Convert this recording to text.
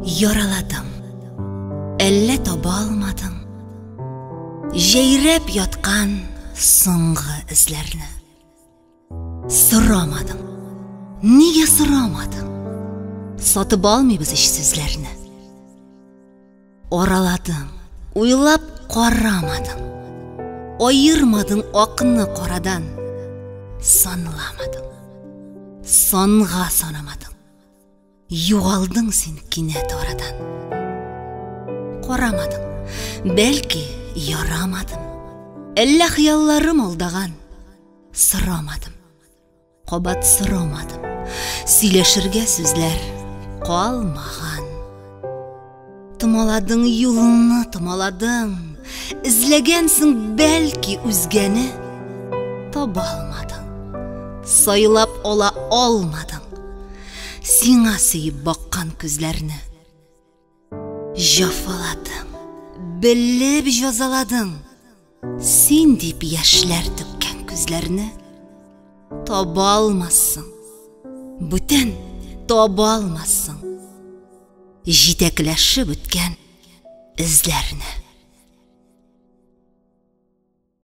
Yaraladым, әллә таба алмадым. Жайрап яткан соңгы эзләрне. Сорамадым, нигә сорамадым? Сатып алмыйбыз ишсезләрне. Араладым, уйлап карамадым. Айырмадың акны карадан. Санламадың, санга санамадың. Югалдың син кинәт арадан. Карамадың, бәлки ярамадым. Әллә хыялларым алдаган. Сорамадым, кабат сорамадым. Сөйләшергә сүзләр калмаган. Томаладың юлны, томаладың. Эзләгәнсең бәлки үзгәне. Таба алмадың, сайлап ала алмадың. Сиңа сөйіп баккан күзләрне. Җафаладың, белеп җазаладың. Син дип яшьләр төккән күзләрне. Таба алмассың, бүтән таба алмассың. Җитәкләшеп үткән эзләрне.